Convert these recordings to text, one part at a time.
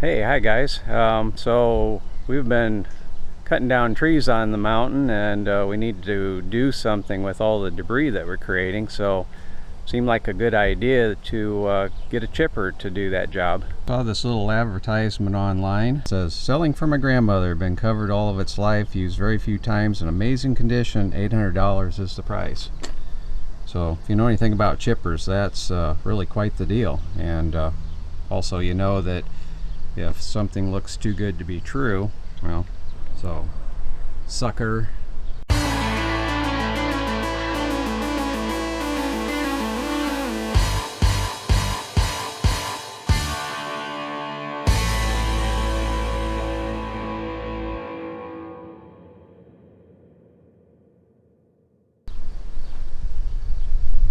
Hey, hi guys. So we've been cutting down trees on the mountain, and we need to do something with all the debris that we're creating. So it seemed like a good idea to get a chipper to do that job. Saw this little advertisement online. It says, selling for my grandmother, been covered all of its life, used very few times, in amazing condition, $800 is the price. So if you know anything about chippers, that's really quite the deal. And also you know that if something looks too good to be true, well, so sucker.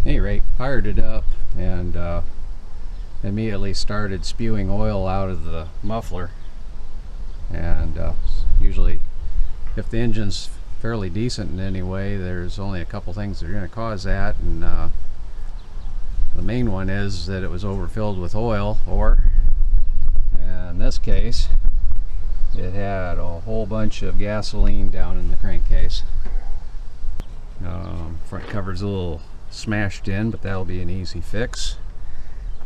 At any rate, fired it up and immediately started spewing oil out of the muffler. And usually if the engine's fairly decent in any way, there's only a couple things that are going to cause that, and the main one is that it was overfilled with oil, or in this case it had a whole bunch of gasoline down in the crankcase. Front cover's a little smashed in, but that'll be an easy fix.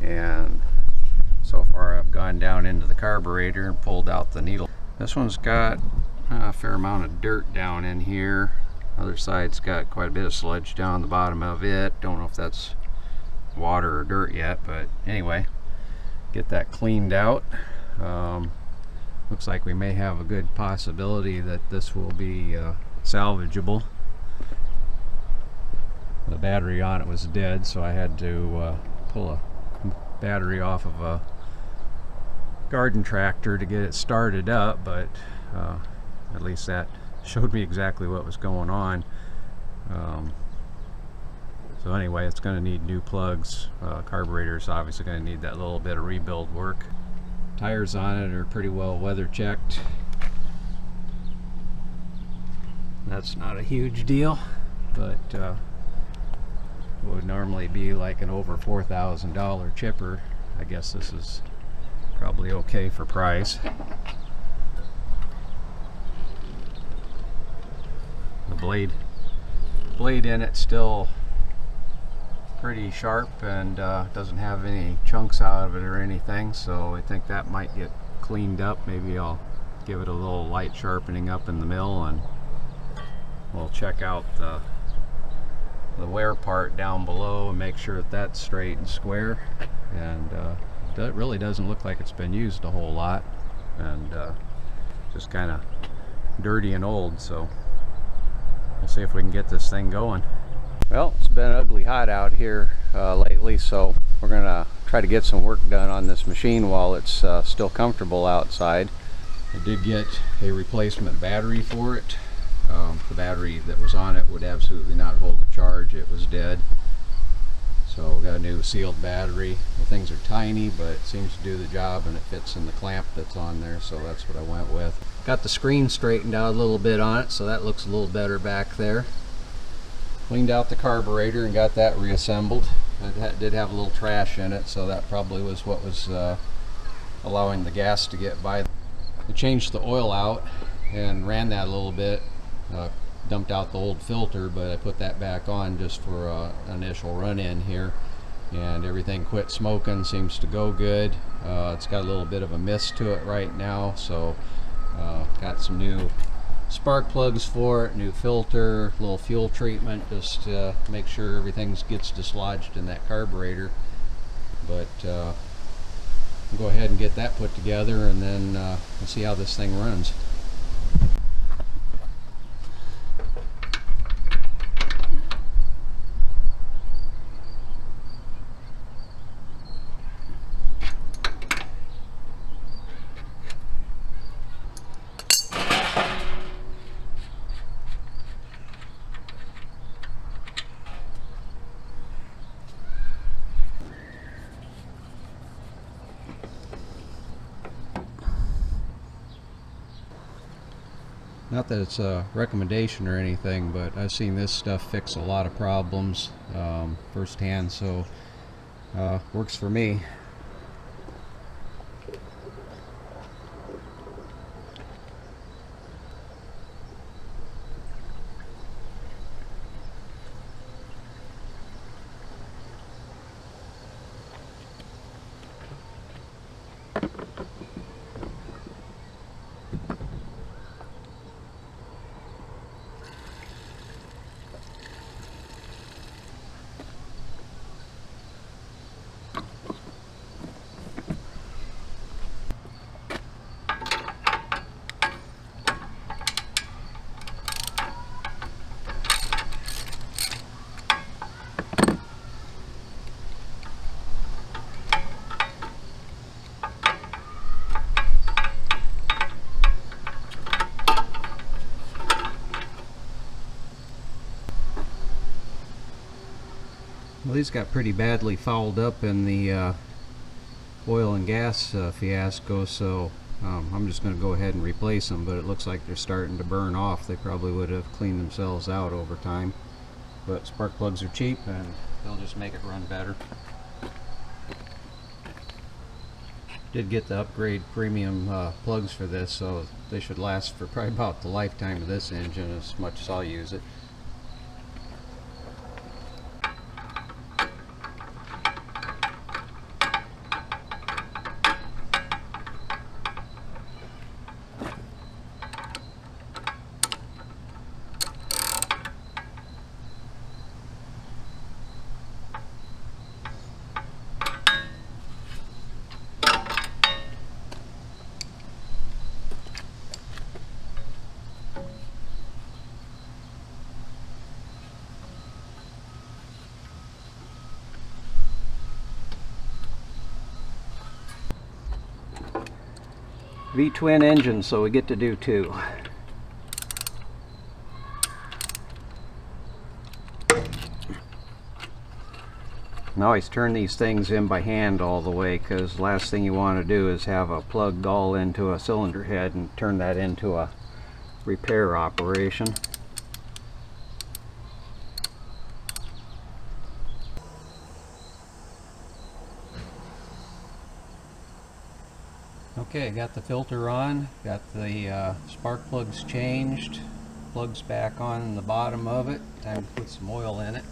And so far I've gone down into the carburetor and pulled out the needle. This one's got a fair amount of dirt down in here. Other side's got quite a bit of sludge down the bottom of it. Don't know if that's water or dirt yet, but anyway, get that cleaned out. Looks like we may have a good possibility that this will be salvageable. The battery on it was dead, so I had to pull a battery off of a garden tractor to get it started up, but at least that showed me exactly what was going on. So anyway, it's going to need new plugs. Carburetor's obviously going to need that little bit of rebuild work. Tires on it are pretty well weather checked. That's not a huge deal, but would normally be like an over $4,000 chipper. I guess this is probably okay for price. The blade in it still pretty sharp and doesn't have any chunks out of it or anything, so I think that might get cleaned up. Maybe I'll give it a little light sharpening up in the mill, and we'll check out the wear part down below and make sure that that's straight and square. And it really doesn't look like it's been used a whole lot, and just kind of dirty and old, so we'll see if we can get this thing going. Well, it's been ugly hot out here lately, so we're gonna try to get some work done on this machine while it's still comfortable outside. I did get a replacement battery for it. The battery that was on it would absolutely not hold a charge. It was dead. So we got a new sealed battery. The things are tiny, but it seems to do the job, and it fits in the clamp that's on there, so that's what I went with. Got the screen straightened out a little bit on it, so that looks a little better back there. Cleaned out the carburetor and got that reassembled. It did have a little trash in it, so that probably was what was allowing the gas to get by. I changed the oil out and ran that a little bit. Dumped out the old filter, but I put that back on just for an initial run-in here, and everything quit smoking. Seems to go good. It's got a little bit of a mist to it right now, so got some new spark plugs for it, new filter, little fuel treatment, just to make sure everything gets dislodged in that carburetor. But we'll go ahead and get that put together, and then we'll see how this thing runs. Not that it's a recommendation or anything, but I've seen this stuff fix a lot of problems firsthand, so works for me. Well, these got pretty badly fouled up in the oil and gas fiasco, so I'm just going to go ahead and replace them, but it looks like they're starting to burn off. They probably would have cleaned themselves out over time, but spark plugs are cheap and they'll just make it run better. Did get the upgrade premium plugs for this, so they should last for probably about the lifetime of this engine as much as I'll use it. V-twin engine, so we get to do two. And I always turn these things in by hand all the way, because last thing you want to do is have a plug all into a cylinder head and turn that into a repair operation. Okay, got the filter on, got the spark plugs changed, plugs back on the bottom of it. Time to put some oil in it.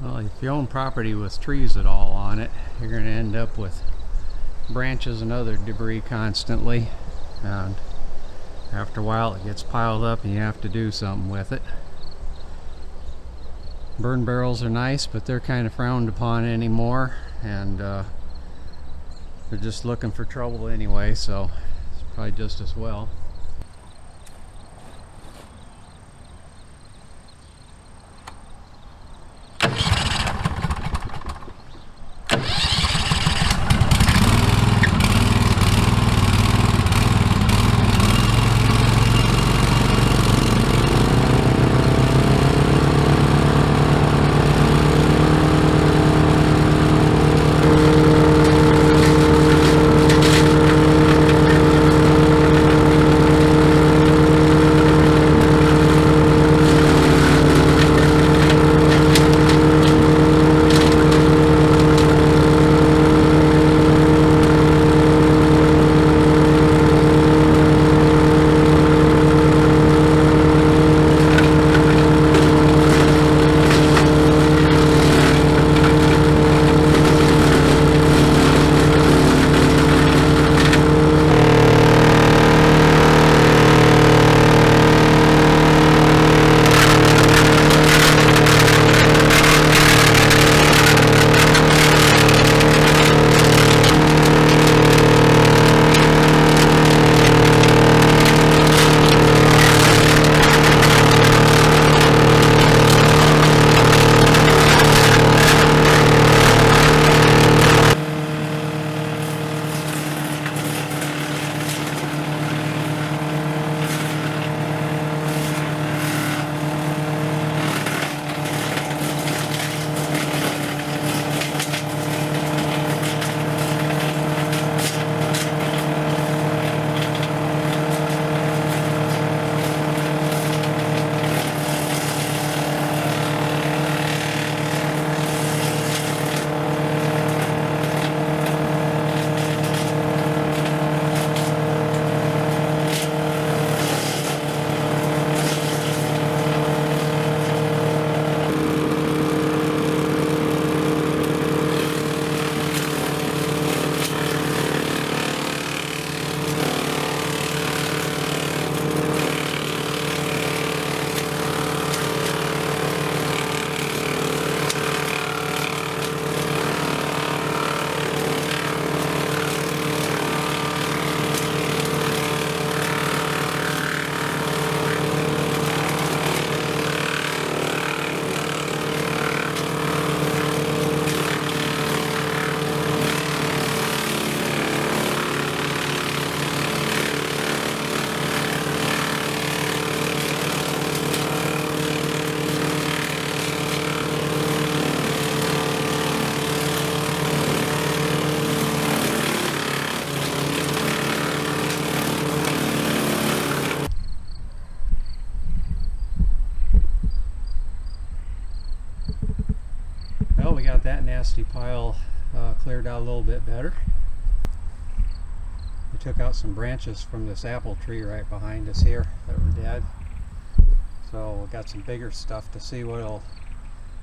Well, if you own property with trees at all on it, you're going to end up with branches and other debris constantly, and after a while it gets piled up and you have to do something with it. Burn barrels are nice, but they're kind of frowned upon anymore, and they're just looking for trouble anyway, so it's probably just as well. dusty pile cleared out a little bit better. We took out some branches from this apple tree right behind us here that were dead. So we got some bigger stuff to see what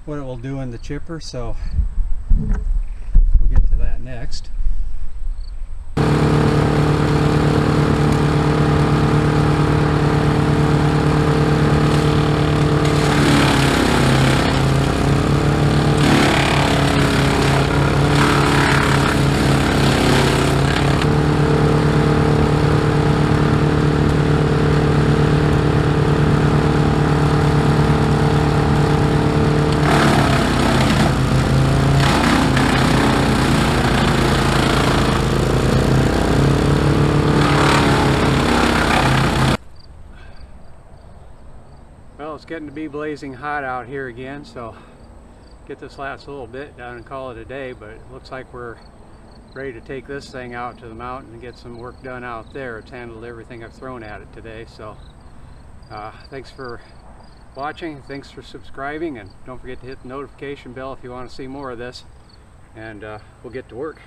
it will do in the chipper. So we'll get to that next. Well, it's getting to be blazing hot out here again, so get this last little bit done and call it a day, but it looks like we're ready to take this thing out to the mountain and get some work done out there. It's handled everything I've thrown at it today, so thanks for watching, thanks for subscribing, and don't forget to hit the notification bell if you want to see more of this, and we'll get to work.